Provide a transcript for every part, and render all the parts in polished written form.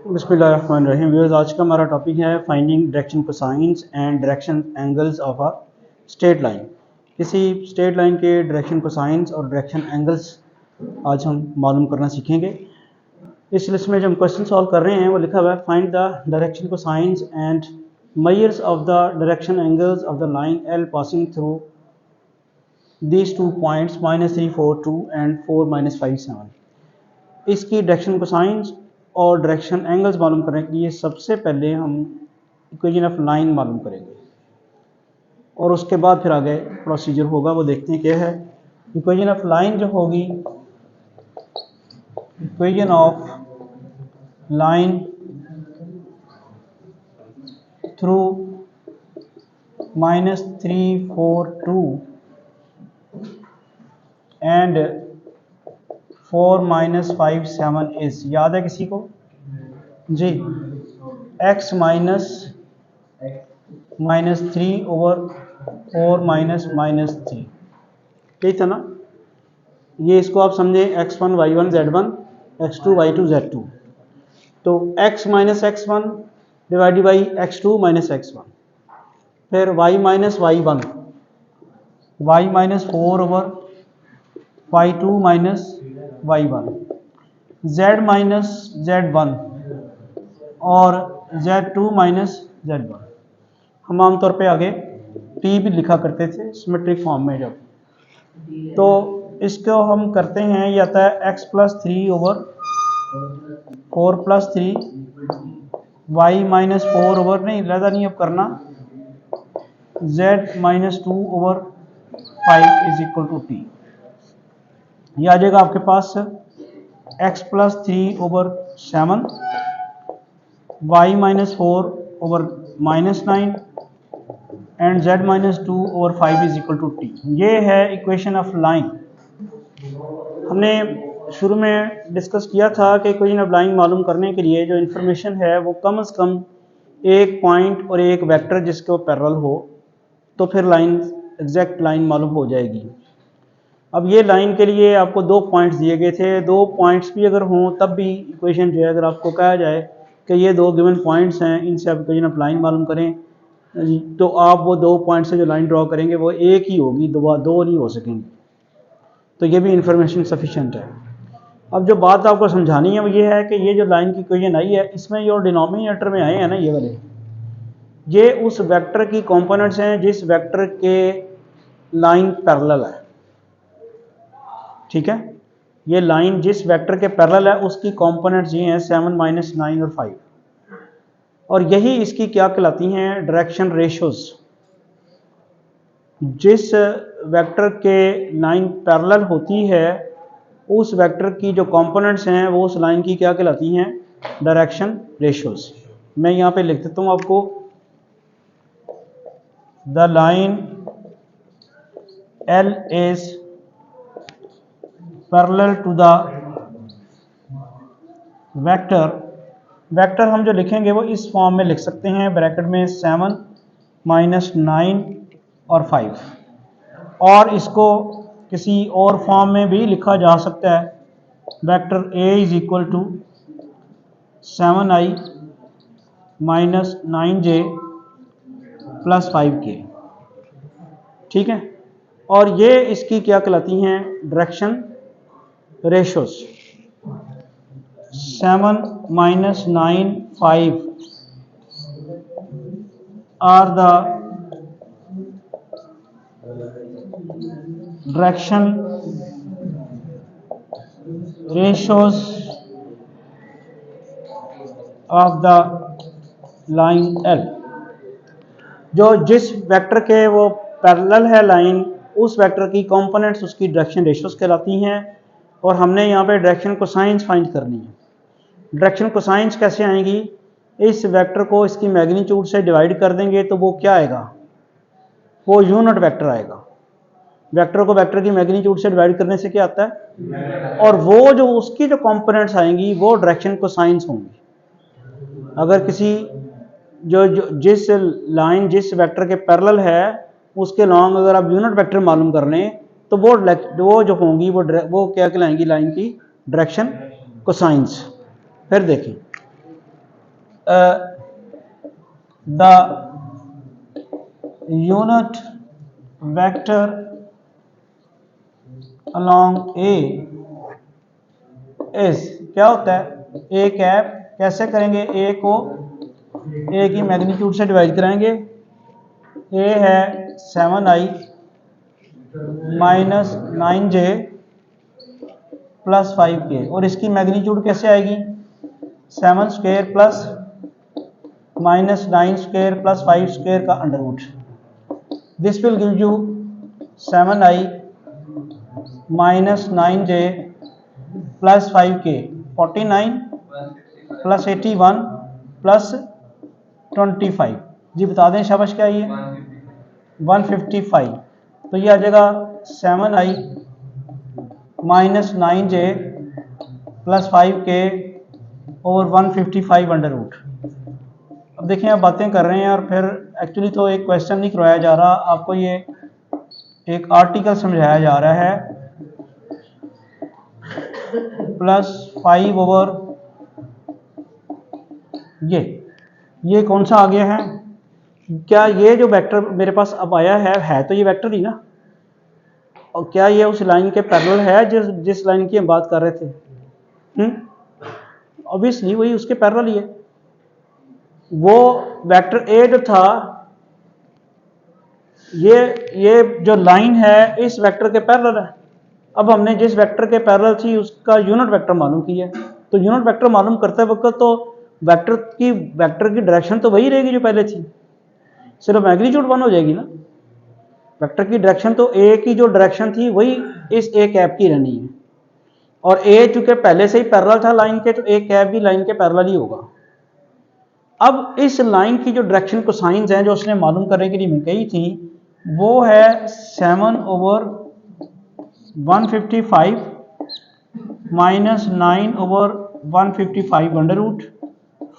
बिस्मिल्लाहिर्रहमानिर्रहीम। व्यूअर्स, आज का हमारा टॉपिक है finding direction cosines and direction angles of a straight line. किसी स्ट्रेट लाइन के डायरेक्शन कोसाइंस और डायरेक्शन एंगल्स आज हम मालूम करना सीखेंगे। इस लिस्ट में जो हम क्वेश्चन सॉल्व कर रहे हैं वो लिखा हुआ है find the direction cosines and measures of the direction angles of the line L passing through these 2 points -342 and 4-57। इसकी डायरेक्शन कोसाइंस और डायरेक्शन एंगल्स मालूम करने के लिए सबसे पहले हम इक्वेशन ऑफ लाइन मालूम करेंगे और उसके बाद फिर आगे प्रोसीजर होगा, वो देखते हैं क्या है। इक्वेशन ऑफ लाइन जो होगी, equation of line through -342 and 4-57 is, याद है किसी को जी, x -3/4 ठीक था ना। ये इसको आप समझे x1 y1 z1 x2 y2 z2, तो x - x1 divided by x2 - x1, फिर y - y1 y -4/y2 - y1, z -z1 और z2 - z1। हम आमतौर पे आगे t भी लिखा करते थे सिमेट्रिक फॉर्म में जब, तो इसको हम करते हैं, ये आता है x + 3/4 + 3 y -4 नहीं ज़्यादा नहीं अब करना, z -2/5 = t। ये आ जाएगा आपके पास x + 3/7 y -4/-9 and z -2/5 = t। ये है इक्वेशन ऑफ लाइन। हमने शुरू में डिस्कस किया था कि इक्वेशन ऑफ लाइन मालूम करने के लिए जो इन्फॉर्मेशन है वो कम से कम एक पॉइंट और एक वेक्टर जिसके वो पैरेलल हो, तो फिर लाइन एग्जैक्ट लाइन मालूम हो जाएगी। अब ये लाइन के लिए आपको 2 पॉइंट्स दिए गए थे, 2 पॉइंट्स भी अगर हों तब भी इक्वेशन जो है, अगर आपको कहा जाए कि ये 2 गिवन पॉइंट्स हैं, इनसे आप इक्वेशन ऑफ लाइन मालूम करें, तो आप वो 2 पॉइंट से जो लाइन ड्रॉ करेंगे वो एक ही होगी, दो नहीं हो सकेंगी। तो ये भी इंफॉर्मेशन सफिशिएंट है। अब जो बात आपको समझानी है वो ये है कि ये जो लाइन की इक्वेशन आई है, इसमें जो डिनोमिनेटर में आए हैं ना, ये वाले, ये उस वेक्टर की कंपोनेंट्स हैं जिस वेक्टर के लाइन पैरेलल है। ठीक है, ये लाइन जिस वेक्टर के पैरेलल है उसकी कंपोनेंट्स ये हैं 7 - 9 और 5, और यही इसकी क्या कहलाती हैं, डायरेक्शन रेशियोज। जिस वेक्टर के लाइन पैरेलल होती है उस वेक्टर की जो कंपोनेंट्स हैं वो उस लाइन की क्या कहलाती हैं, डायरेक्शन रेशियोज। मैं यहाँ पे लिख देता हूँ आपको, the line L is parallel to the vector. Vector हम जो लिखेंगे वो इस फॉर्म में लिख सकते हैं, ब्रैकेट में 7 - 9 और 5, और इसको किसी और फॉर्म में भी लिखा जा सकता है, vector A = 7i - 9j + 5k। ठीक है, और ये इसकी क्या कहलाती हैं, direction ratios. 7 - 9 5 are the direction ratios of the line L। जो जिस वेक्टर के वो पैरेलल है लाइन, उस वेक्टर की कंपोनेंट्स उसकी डायरेक्शन रेशियोज कहलाती हैं। और हमने यहाँ पे डायरेक्शन कोसाइंस फाइंड करनी है। डायरेक्शन कोसाइंस कैसे आएंगी, इस वेक्टर को इसकी मैग्नीट्यूड से डिवाइड कर देंगे तो वो क्या आएगा, वो यूनिट वेक्टर आएगा। वेक्टर को वेक्टर की मैग्नीट्यूड से डिवाइड करने से क्या आता है, और वो जो उसकी जो कंपोनेंट्स आएंगी वो डायरेक्शन कोसाइंस होंगी। अगर किसी जिस लाइन जिस वेक्टर के पैरेलल है उसके लॉन्ग अगर आप यूनिट वेक्टर मालूम कर लें तो वो जो होंगी वो क्या कहलाएंगी, लाइन की डायरेक्शन कोसाइंस। फिर देखें the unit vector along A is, क्या होता है, ए कैप। कैसे करेंगे, ए को ए की मैग्नीट्यूड से डिवाइड कराएंगे। ए है 7i minus 9j plus 5k, और इसकी मैग्नीट्यूड कैसे आएगी, 7 square plus minus 9 square plus 5 square का under root. This will give you 7i minus 9j plus 5k, 49 plus 81 plus 25। जी बता दें शाबाश, क्या ये 155। तो ये आ जाएगा 7i minus 9j plus 5k और 155 अंडर रूट। अब देखिए आप बातें कर रहे हैं और फिर एक्चुअली तो एक क्वेश्चन नहीं करवाया जा रहा, आपको ये एक आर्टिकल समझाया जा रहा है। प्लस 5 ओवर ये कौन सा आ गया है, क्या ये जो वेक्टर मेरे पास अब आया है तो ये वेक्टर ही ना, और क्या ये उस लाइन के पैरेलल है जिस लाइन की हम बात कर रहे थे। ऑब्वियसली वही उसके पैरेलल ही है। वो वेक्टर ए जो था, ये जो लाइन है इस वेक्टर के पैरेलल है। अब हमने जिस वेक्टर के पैरेलल थी उसका यूनिट वेक्टर मालूम किया, तो यूनिट वेक्टर मालूम करते वक्त तो वेक्टर की डायरेक्शन तो वही रहेगी जो पहले थी, सिर्फ मैग्नीट्यूड वन हो जाएगी ना। वेक्टर की डायरेक्शन तो ए की जो डायरेक्शन थी वही इस ए कैप की रहनी है, और ए चूंकि पहले से ही पैरेलल था लाइन के, तो ए कैप भी लाइन के पैरेलल ही होगा। अब इस लाइन की जो डायरेक्शन कोसाइंस हैं जो उसने मालूम करने के लिए मैं कही थी, वो है 7 over 155 minus 9 over 155 under root,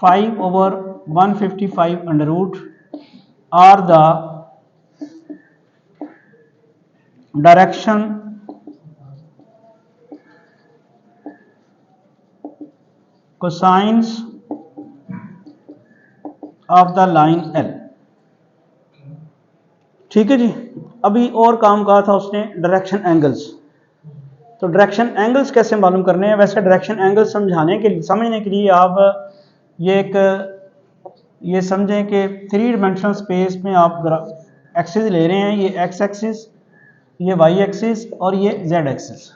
5 over 155 under root are the direction cosines of the line L. ठीक है जी। अभी और काम कहा था उसने, डायरेक्शन एंगल्स। तो डायरेक्शन एंगल्स कैसे मालूम करने हैं, वैसे डायरेक्शन एंगल्स समझने के लिए आप ये समझें कि 3 डायमेंशनल स्पेस में आप एक्सिस ले रहे हैं, ये एक्स एक्सिस, ये वाई एक्सिस और ये जेड एक्सिस।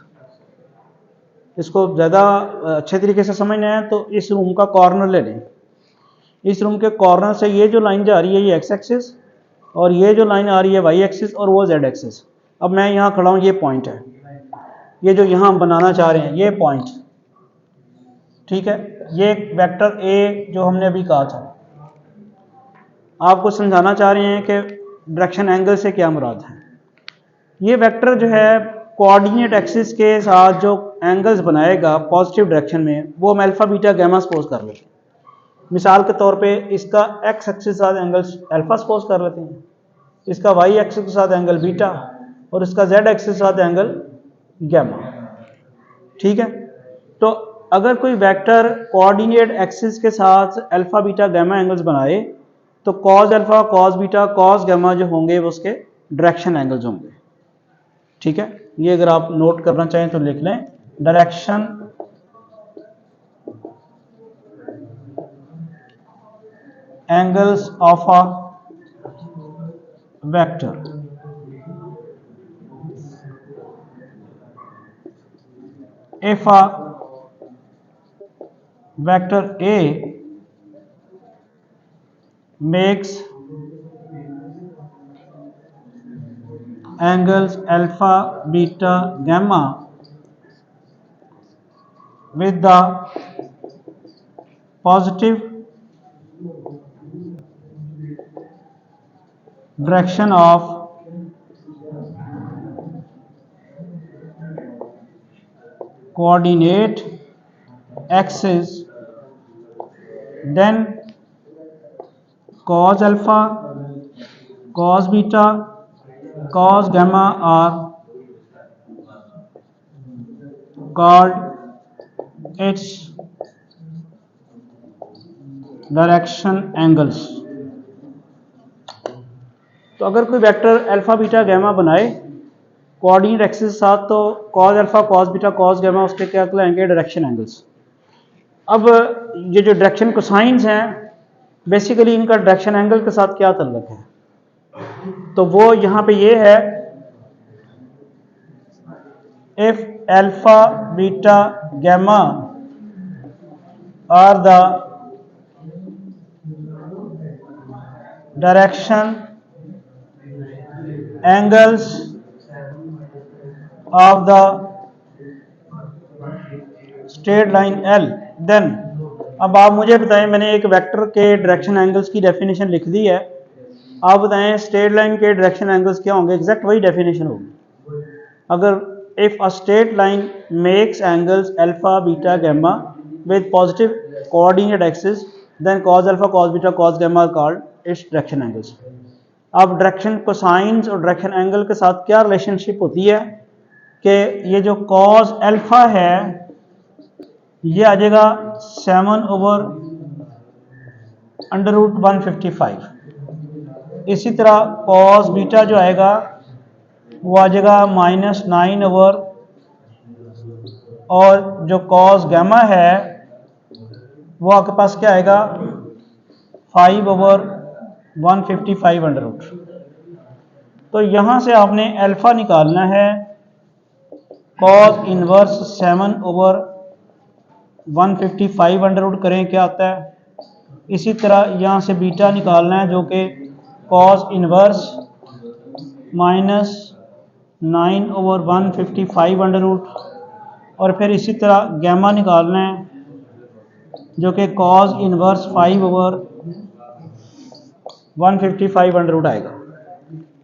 इसको ज़्यादा अच्छे तरीके से समझना है तो इस रूम का कॉर्नर ले लें। इस रूम के कॉर्नर से ये जो लाइन जा रही है ये एक्स एक्सिस, और ये जो लाइन आ रही है वाई एक्सिस, और वो जेड एक्सिस। अब मैं यहाँ खड़ा हूँ, ये पॉइंट है, ये जो यहाँ हम बनाना चाह रहे हैं ये पॉइंट, ठीक है। ये वेक्टर ए जो हमने अभी कहा था, आपको समझाना चाह रहे हैं कि डायरेक्शन एंगल से क्या मुराद है। ये वेक्टर जो है कोऑर्डिनेट एक्सिस के साथ जो एंगल्स बनाएगा पॉजिटिव डायरेक्शन में, वो हम अल्फा बीटा गैमा सपोज कर लेते हैं। मिसाल के तौर पे इसका एक्स एक्सिस के साथ एंगल अल्फा सपोज कर लेते हैं, इसका वाई एक्सिस के साथ एंगल बीटा, और इसका जेड एक्सिस के साथ एंगल गैमा। ठीक है। तो अगर कोई वेक्टर कोऑर्डिनेट एक्सिस के साथ अल्फा बीटा गैमा एंगल्स बनाए, तो cos alpha cos beta cos gamma जो होंगे वो उसके डायरेक्शन एंगल्स होंगे। ठीक है। ये अगर आप नोट करना चाहें तो लिख लें, direction angles of a vector. If a vector A makes angles alpha, beta, gamma with the positive direction of coordinate axis, then cos alpha, cos beta, cos gamma are called its direction angles. तो अगर कोई vector alpha beta gamma बनाए coordinate axis के साथ, तो cos alpha cos beta cos gamma उसके क्या कहलाएंगे? Direction angles. अब ये जो डायरेक्शन कोसाइंस हैं बेसिकली इनका डायरेक्शन एंगल के साथ क्या ताल्लुक है? तो वो यहाँ पे ये है, if alpha beta gamma are the direction angles of the straight line L, then अब आप मुझे बताएं, मैंने एक वेक्टर के डायरेक्शन एंगल्स की डेफिनेशन लिख दी है, आप बताएं स्ट्रेट लाइन के डायरेक्शन एंगल्स क्या होंगे? एग्जैक्ट वही डेफिनेशन होगी। अगर if a straight line makes angles alpha beta gamma with positive coordinate axis, then cos alpha cos beta cos gamma are called its direction angles. अब direction cosines और direction angle के साथ क्या relationship होती है कि ये जो कॉस अल्फा है ये आ जाएगा 7/√155। इसी तरह कॉस बीटा जो आएगा वो आ जाएगा -9/, और जो कॉस गैमा है वो आपके पास क्या आएगा? 5/155 तो यहां से आपने अल्फा निकालना है, कॉस इनवर्स 7/155 करें क्या आता है। इसी तरह यहाँ से बीटा निकालना है जो कि कॉस इनवर्स -9/155, और फिर इसी तरह गैमा निकालना है जो कि कॉस इनवर्स 5/155 आएगा।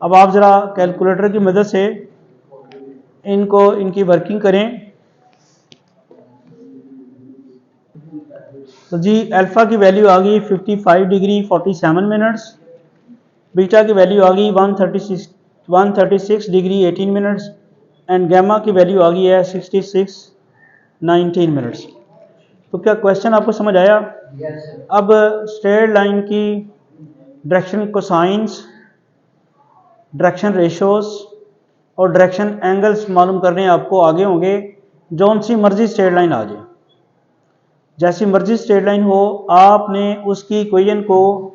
अब आप ज़रा कैलकुलेटर की मदद से इनकी वर्किंग करें। तो जी अल्फ़ा की वैल्यू आ गई 55 डिग्री 47 मिनट्स, बीटा की वैल्यू आ गई 136 डिग्री 18 मिनट्स, एंड गैमा की वैल्यू आ गई है 66 19 मिनट्स। तो क्या क्वेश्चन आपको समझ आया? अब स्ट्रेट लाइन की डायरेक्शन कोसाइंस, डायरेक्शन रेशोस और डायरेक्शन एंगल्स मालूम करने आपको आगे होंगे। जौन सी मर्जी स्ट्रेट लाइन आ जाए, जैसी मर्जी स्ट्रेट लाइन हो, आपने उसकी इक्वेशन को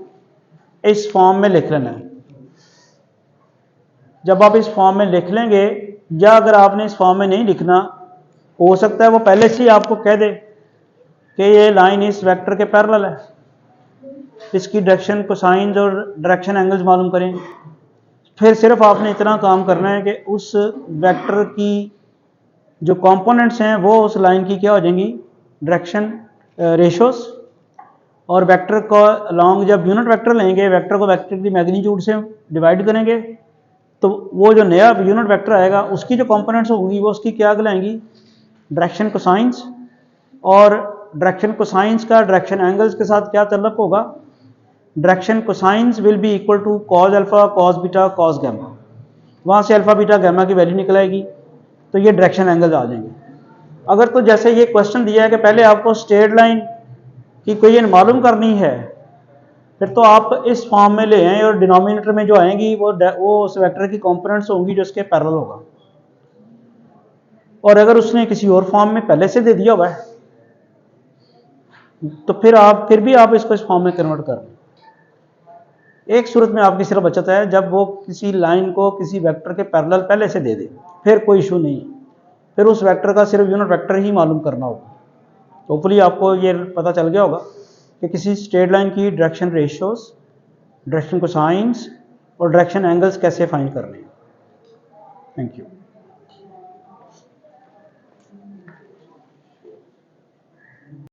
इस फॉर्म में लिख लेना है। जब आप इस फॉर्म में लिख लेंगे, या अगर आपने इस फॉर्म में नहीं लिखना, हो सकता है वो पहले से ही आपको कह दे कि ये लाइन इस वेक्टर के पैरेलल है, इसकी डायरेक्शन कोसाइंस और डायरेक्शन एंगल्स मालूम करें। फिर सिर्फ आपने इतना काम करना है कि उस वेक्टर की जो कंपोनेंट्स हैं वो उस लाइन की क्या हो जाएंगी? Direction ratios. और वेक्टर को अलॉन्ग जब यूनिट वेक्टर लेंगे, वेक्टर को वेक्टर की मैग्नीट्यूड से डिवाइड करेंगे, तो वो जो नया यूनिट वेक्टर आएगा उसकी जो कंपोनेंट्स होंगी वो उसकी क्या कहलाएंगी? Direction cosines. और डायरेक्शन कोसाइंस का डायरेक्शन एंगल्स के साथ क्या ताल्लुक होगा? Direction cosines will be equal to cos alpha cos beta cos gamma. वहाँ से अल्फा बीटा गैमा की वैल्यू निकल आएगी, तो ये डायरेक्शन एंगल्स आ जाएंगे। अगर तो जैसे ये क्वेश्चन दिया है कि पहले आपको स्ट्रेट लाइन की इक्वेशन मालूम करनी है, फिर तो आप इस फॉर्म में ले आएँ और डिनोमिनेटर में जो आएंगी वो उस वेक्टर की कंपोनेंट्स होंगी जो इसके पैरेलल होगा। और अगर उसने किसी और फॉर्म में पहले से दे दिया हुआ है तो फिर भी आप इसको इस फॉर्म में कन्वर्ट कर लें। एक सूरत में आपकी सिर्फ बचत है, जब वो किसी लाइन को किसी वेक्टर के पैरेलल पहले से दे दे, फिर कोई इशू नहीं, फिर उस वेक्टर का सिर्फ यूनिट वेक्टर ही मालूम करना होगा। तो होपफुली आपको ये पता चल गया होगा कि किसी स्ट्रेट लाइन की डायरेक्शन रेशियोज, डायरेक्शन कोसाइंस और डायरेक्शन एंगल्स कैसे फाइंड करने हैं। Thank you.